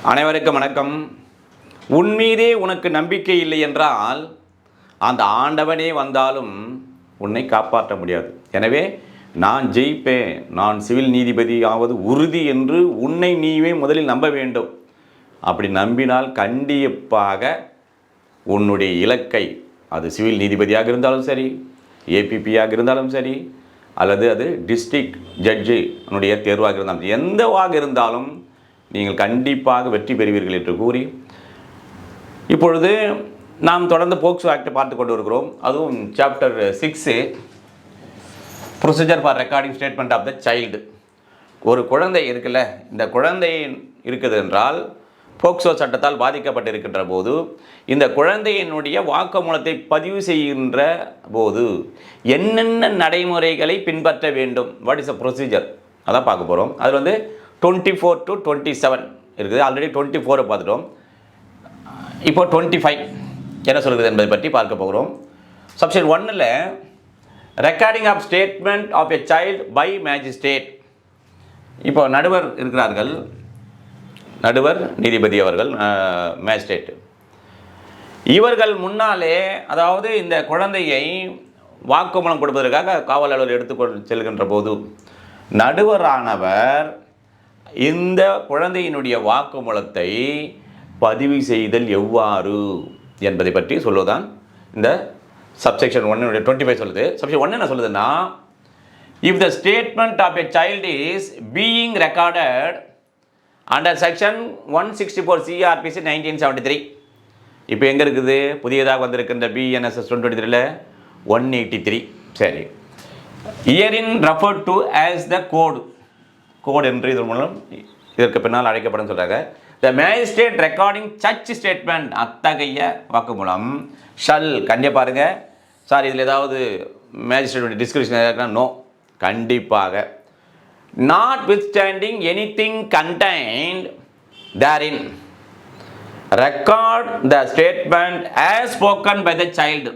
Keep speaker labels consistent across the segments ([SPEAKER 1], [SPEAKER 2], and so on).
[SPEAKER 1] அனைவருக்கும் வணக்கம். உன் மீதே உனக்கு நம்பிக்கை இல்லை என்றால் அந்த ஆண்டவனே வந்தாலும் உன்னை காப்பாற்ற முடியாது. எனவே நான் ஜெயிப்பேன், நான் சிவில் நீதிபதி ஆவது உறுதி என்று உன்னை நீவே முதலில் நம்ப வேண்டும். அப்படி நம்பினால் கண்டிப்பாக உன்னுடைய இலக்கை, அது சிவில் நீதிபதியாக இருந்தாலும் சரி, ஏபிபியாக இருந்தாலும் சரி, அல்லது அது டிஸ்ட்ரிக்ட் ஜட்ஜு உன்னுடைய தேர்வாக இருந்தாலும், எந்தவாக இருந்தாலும் நீங்கள் கண்டிப்பாக வெற்றி பெறுவீர்கள் என்று கூறி, இப்பொழுது நாம் தொடர்ந்து போக்சோ ஆக்டை பார்த்து கொண்டு வருகிறோம். அதுவும் chapter 6 procedure for recording statement of the child. ஒரு குழந்தை இருக்குல்ல, இந்த குழந்தை இருக்குது என்றால் போக்சோ சட்டத்தால் பாதிக்கப்பட்டிருக்கின்ற போது இந்த குழந்தையினுடைய வாக்குமூலத்தை பதிவு செய்கின்ற போது என்னென்ன நடைமுறைகளை பின்பற்ற வேண்டும், வாட் இஸ் அ ப்ரொசீஜர், அதான் பார்க்க போகிறோம். அதில் வந்து 24 to 27 இருக்குது. ஆல்ரெடி 24 பார்த்துட்டோம். இப்போ 25 என்ன சொல்கிறது என்பதை பற்றி பார்க்க போகிறோம். செக்ஷன் 1ல் recording of statement of a child by magistrate. இப்போ நடுவர் இருக்கிறார்கள், நடுவர் நீதிபதி அவர்கள், மேஜிஸ்ட்ரேட். இவர்கள் முன்னாலே, அதாவது இந்த குழந்தையை வாக்குமூலம் கொடுப்பதற்காக காவல் அலுவலர் எடுத்துக்கொண்டு செல்கின்ற போது நடுவரானவர் இந்த குழந்தையினுடைய வாக்குமூலத்தை பதிவு செய்தல் எவ்வாறு என்பதை பற்றி சொல்லுவதான் இந்த சப்செக்ஷன் 1 25 சொல்லுது. செக்ஷன் 1 என்ன சொல்லுதுன்னா, if the statement of a child is being recorded under section 164 CRPC 1973. இப்போ எங்கே இருக்குது, புதியதாக வந்திருக்கின்ற BNSS 2023ல் 183. சரி, இயரின் referred to as the code என்று இதன் மூலம் இதற்கு பின்னால் அழைக்கப்படும் சொல்கிறாங்க. The magistrate recording such statement, அத்தகைய வாக்குமூலம் ஷல், கண்டிப்பாக பாருங்க சார், இதில் ஏதாவது மேஜிஸ்ட்ரேட் டிஸ்கிரிப்ஷன் இருக்குன்னா நோ, கண்டிப்பாக notwithstanding anything contained therein record the statement as spoken by the child.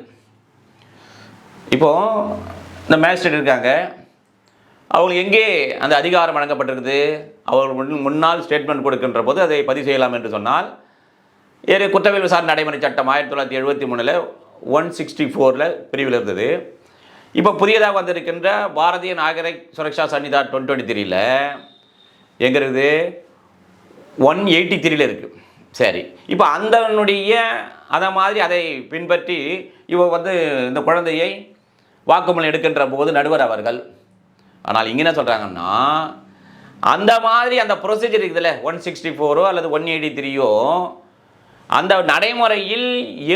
[SPEAKER 1] இப்போது இந்த மேஜிஸ்ட்ரேட் இருக்காங்க, அவங்களுக்கு எங்கே அந்த அதிகாரம் வழங்கப்பட்டிருக்குது, அவர்கள் முன்னால் ஸ்டேட்மெண்ட் கொடுக்கின்ற போது அதை பதிவு செய்யலாம் என்று சொன்னால், குற்றவியல் விசாரணை நடைமுறை சட்டம் 1973 164 பிரிவில் இருந்தது. இப்போ புதியதாக வந்திருக்கின்ற பாரதிய நாகரிக் சுரக்ஷா சன்னிதா 2023ல் எங்கே இருக்குது, 183ல் இருக்குது. சரி, இப்போ அந்தனுடைய அதை மாதிரி அதை பின்பற்றி வந்து இந்த குழந்தையை வாக்குமூலம் எடுக்கின்ற போது நடுவர் அவர்கள். ஆனால் இங்கே என்ன சொல்கிறாங்கன்னா, அந்த மாதிரி அந்த ப்ரொசீஜர் இருக்குதுல்ல, 164 அல்லது 183 அந்த நடைமுறையில்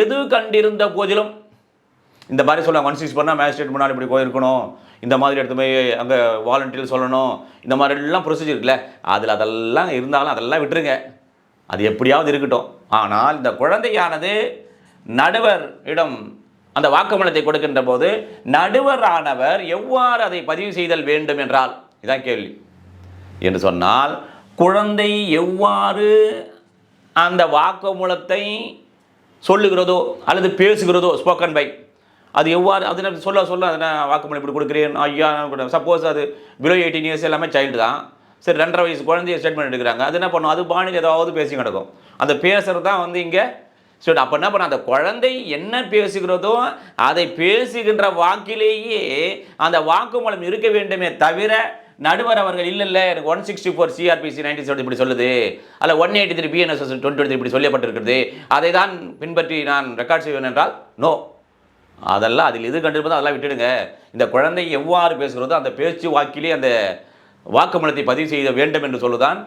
[SPEAKER 1] எது கண்டிருந்த போதிலும் இந்த மாதிரி சொல்லுவாங்க. 164 மேஜிஸ்ட்ரேட் முன்னாடி இப்படி போயிருக்கணும், இந்த மாதிரி எடுத்து போய் அங்கே வாலண்டியர் சொல்லணும், இந்த மாதிரிலாம் ப்ரொசீஜர் இருக்குல்ல, அதெல்லாம் இருந்தாலும் அதெல்லாம் விட்டுருங்க, அது எப்படியாவது இருக்கட்டும். ஆனால் இந்த குழந்தையானது நடுவர் இடம் அந்த வாக்குமூலத்தை கொடுக்கின்ற போது நடுவரானவர் எவ்வாறு அதை பதிவு செய்தல் வேண்டும் என்றால், இதான் கேள்வி என்று சொன்னால், குழந்தை எவ்வாறு அந்த வாக்குமூலத்தை சொல்லுகிறதோ அல்லது பேசுகிறதோ ஸ்போக்கன் பை, அது எவ்வாறு அது சொல்ல அதை வாக்குமூலம் இப்படி கொடுக்குறேன் ஐயா, சப்போஸ் அது பிலோ 18 இயர்ஸ் எல்லாமே சைல்டு தான், சரி 2.5 வயசு குழந்தைய ஸ்டேட்மெண்ட் எடுக்கிறாங்க, அது என்ன பண்ணும், அது பாணியில் ஏதாவது பேசி கிடக்கும், அந்த பேசுகிறது தான் வந்து இங்கே. சரி, அப்போ என்ன பண்ண, அந்த குழந்தை என்ன பேசுகிறதோ அதை பேசுகின்ற வாக்கிலேயே அந்த வாக்குமூலம் இருக்க வேண்டுமே தவிர, நடுவர் அவர்கள் இல்லை எனக்கு 164 CRPC 1970 இப்படி சொல்லுது, அல்ல 183 BNSS 2023 இப்படி சொல்லப்பட்டிருக்கிறது, அதை தான் பின்பற்றி நான் ரெக்கார்ட் செய்வேன் என்றால் நோ, அதெல்லாம் அதில் இது கண்டிருப்பதோ அதெல்லாம் விட்டுடுங்க. இந்த குழந்தை எவ்வாறு பேசுகிறதோ அந்த பேச்சு வாக்கிலே அந்த வாக்குமூலத்தை பதிவு செய்ய வேண்டும் என்று சொல்லுதான்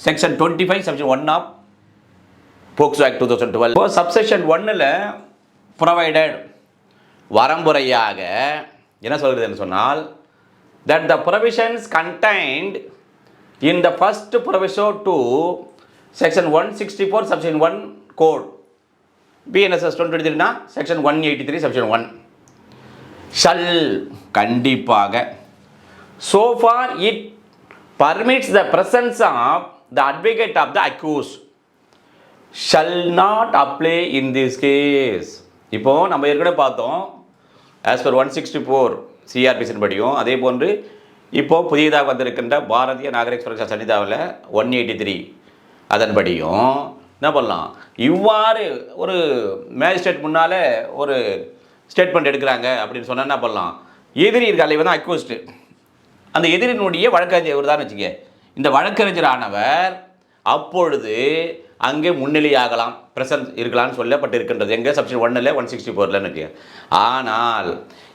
[SPEAKER 1] section 25 section 1 of POCSO act 2012. இப்போ சப்செக்ஷன் 1ல் ப்ரொவைடட் வரம்புறையாக என்ன சொல்கிறதுன்னு சொன்னால், that the provisions contained in the first proviso to section 164 section 1 code BNSS 2023 section 183 section 1 shall, கண்டிப்பாக, so far it permits the presence of the advocate of the accused shall not apply in this case. இப்போ நம்ம ஏற்கனவே பார்த்தோம், as per 164 CRPC படியும், அதே போன்று இப்போது புதியதாக வந்திருக்கின்ற பாரதிய நாகரிக் சுரக்ஷா சன்னிதாவில் 183 அதன்படியும் என்ன பண்ணலாம், இவ்வாறு ஒரு மேஜிஸ்ட்ரேட் முன்னால் ஒரு ஸ்டேட்மெண்ட் எடுக்கிறாங்க அப்படின்னு சொன்னால் என்ன பண்ணலாம், எதிரி இருக்கால இவன் தான் அக்யூஸ்டு, அந்த எதிரினுடைய வழக்கறிஞர் இவர் தான் வச்சுக்க, இந்த வழக்கறிஞரானவர் அப்பொழுது அங்கே முன்னிலையாகலாம், பிரசன்ஸ் இருக்கலாம்னு சொல்லப்பட்டிருக்கின்றது. எங்கே செக்ஷன் 1 164 ஆனால்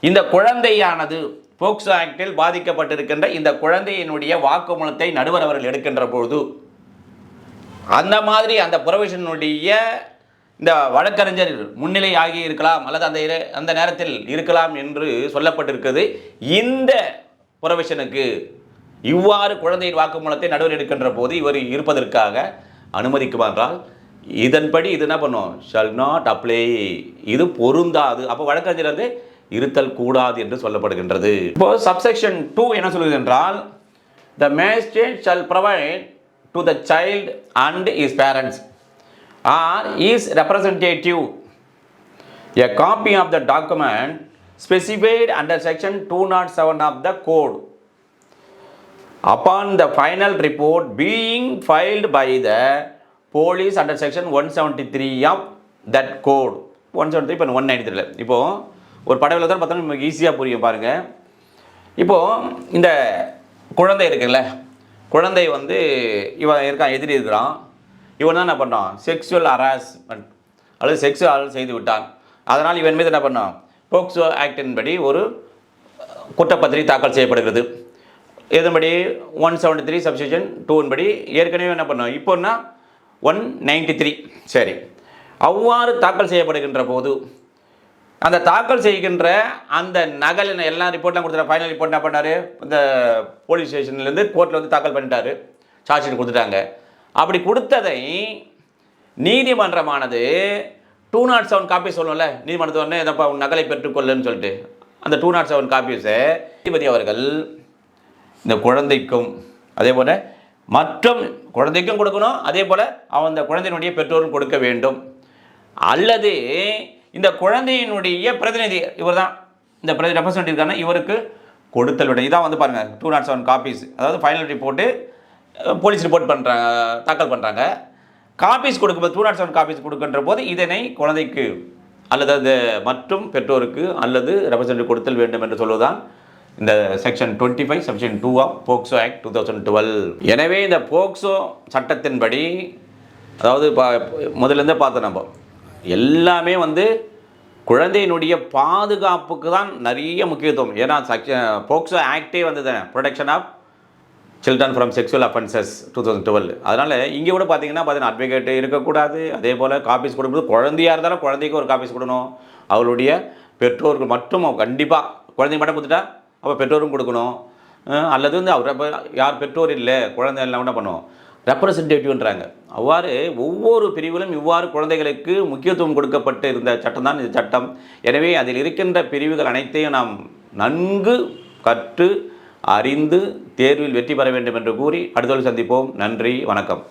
[SPEAKER 1] இந்த குழந்தையானது போக்சோ ஆக்டில் பாதிக்கப்பட்டிருக்கின்ற இந்த குழந்தையினுடைய வாக்குமூலத்தை நடுவர் அவர்கள் எடுக்கின்ற பொழுது அந்த மாதிரி அந்த புரொவிஷனுடைய இந்த வழக்கறிஞர் முன்னிலை ஆகி இருக்கலாம் அல்லது அந்த நேரத்தில் இருக்கலாம் என்று சொல்லப்பட்டிருக்கிறது. இந்த புரொவிஷனுக்கு இவ்வாறு குழந்தையின் வாக்குமூலத்தை நடுவர் எடுக்கின்ற போது இவர் இருப்பதற்காக அனுமதிக்குமா என்றால் இதன்படி இது என்ன பண்ணும், ஷல் நாட் அப்ளை, இது பொருந்தாது. அப்போ வழக்கறிஞர் வந்து இருத்தல் கூடாது என்று சொல்லப்படுகின்றது. இப்போ சப்செக்ஷன் 2 என்ன சொல்லுது என்றால், the magistrate shall provide to the child and his parents or his representative a copy of the document specified under section 207 of the code upon the final report being filed by the police under section 173 of that code. 173 இப்போ 193. இப்போது ஒரு படவில் தான் பார்த்தோம்னா நமக்கு ஈஸியாக புரியும் பாருங்கள். இப்போது இந்த குழந்தை இருக்குல்ல, குழந்தை வந்து இவன் இருக்கான், எதிரி இருக்கிறான், இவன் தான் என்ன பண்ணான், செக்ஷுவல் ஹராஸ்மெண்ட் அல்லது செக்ஷுவல் செய்து விட்டான். அதனால் இவன் மீது என்ன பண்ணான், போக்சோ ஆக்டின்படி ஒரு குற்றப்பத்திரிகை தாக்கல் செய்யப்படுகிறது. இதன்படி 173 சப்செக்ஷன் 2 படி ஏற்கனவே என்ன பண்ணோம், இப்போன்னா 193. சரி, அவ்வாறு தாக்கல் செய்யப்படுகின்ற போது அந்த தாக்கல் செய்கின்ற அந்த நகல் எல்லாம் ரிப்போர்ட்லாம் கொடுத்துட்டார். ஃபைனல் ரிப்போர்ட் என்ன பண்ணார், இந்த போலீஸ் ஸ்டேஷன்லேருந்து கோர்ட்டில் வந்து தாக்கல் பண்ணிட்டார், சார்ஜ் ஷீட் கொடுத்துட்டாங்க. அப்படி கொடுத்ததை நீதிமன்றமானது 207 காப்பி சொல்லணும்ல, நீதிமன்றத்தை உடனே இதப்பா நகலை பெற்றுக்கொள்ளுன்னு சொல்லிட்டு அந்த 207 காப்பீஸை நீதிபதி அவர்கள் இந்த குழந்தைக்கும் அதே போல் மற்றும் குழந்தைக்கும் கொடுக்கணும், அதே போல் அவன் அந்த குழந்தையினுடைய பெற்றோரும் கொடுக்க வேண்டும். அல்லது இந்த குழந்தையினுடைய பிரதிநிதி இவர் தான், இந்த ரெப்ரசன்டேட்டிவ் இருக்கான இவருக்கு கொடுத்தல் விட. இதான் வந்து பாருங்கள் 207 காப்பீஸ், அதாவது ஃபைனல் ரிப்போர்ட்டு போலீஸ் ரிப்போர்ட் பண்ணுறாங்க, தாக்கல் பண்ணுறாங்க. காப்பீஸ் கொடுக்கும்போது 207 காப்பீஸ் கொடுக்கின்ற போது இதனை குழந்தைக்கு அல்லது அது மற்றும் பெற்றோருக்கு அல்லது ரெப்ரசன்டேட்டிவ் கொடுத்தல் வேண்டும் என்று சொல்வதுதான் இந்த section 25 section 2 of POCSO act 2012. எனவே இந்த போக்சோ சட்டத்தின்படி, அதாவது முதலேருந்தே பார்த்தோம் நம்ம எல்லாமே வந்து குழந்தையினுடைய பாதுகாப்புக்கு தான் நிறைய முக்கியத்துவம். ஏன்னா போக்சோ ஆக்டே வந்து தானே protection of children from sexual offences 2012. அதனால் இங்கே கூட பார்த்தீங்கன்னா அட்வொகேட்டு இருக்கக்கூடாது. அதே போல் காப்பீஸ் கொடுக்கும்போது குழந்தையாக இருந்தாலும் குழந்தைக்கு ஒரு காப்பீஸ் கொடுக்கணும், அவளுடைய பெற்றோர்கள் மட்டும் கண்டிப்பாக குழந்தைங்க மட்டும் கொடுத்துட்டா அப்போ பெற்றோரும் கொடுக்கணும். அல்லது வந்து அவர் யார் பெற்றோர் இல்லை குழந்தை எல்லாம் என்ன பண்ணுவோம், ரெப்ரசன்டேட்டிவ்ன்றாங்க. அவ்வாறு ஒவ்வொரு பிரிவிலும் இவ்வாறு குழந்தைகளுக்கு முக்கியத்துவம் கொடுக்கப்பட்டு இருந்த சட்டம் தான் இந்த சட்டம். எனவே அதில் இருக்கின்ற பிரிவுகள் அனைத்தையும் நாம் நன்கு கற்று அறிந்து தேர்வில் வெற்றி பெற வேண்டும் என்று கூறி அடுத்த சந்திப்போம். நன்றி, வணக்கம்.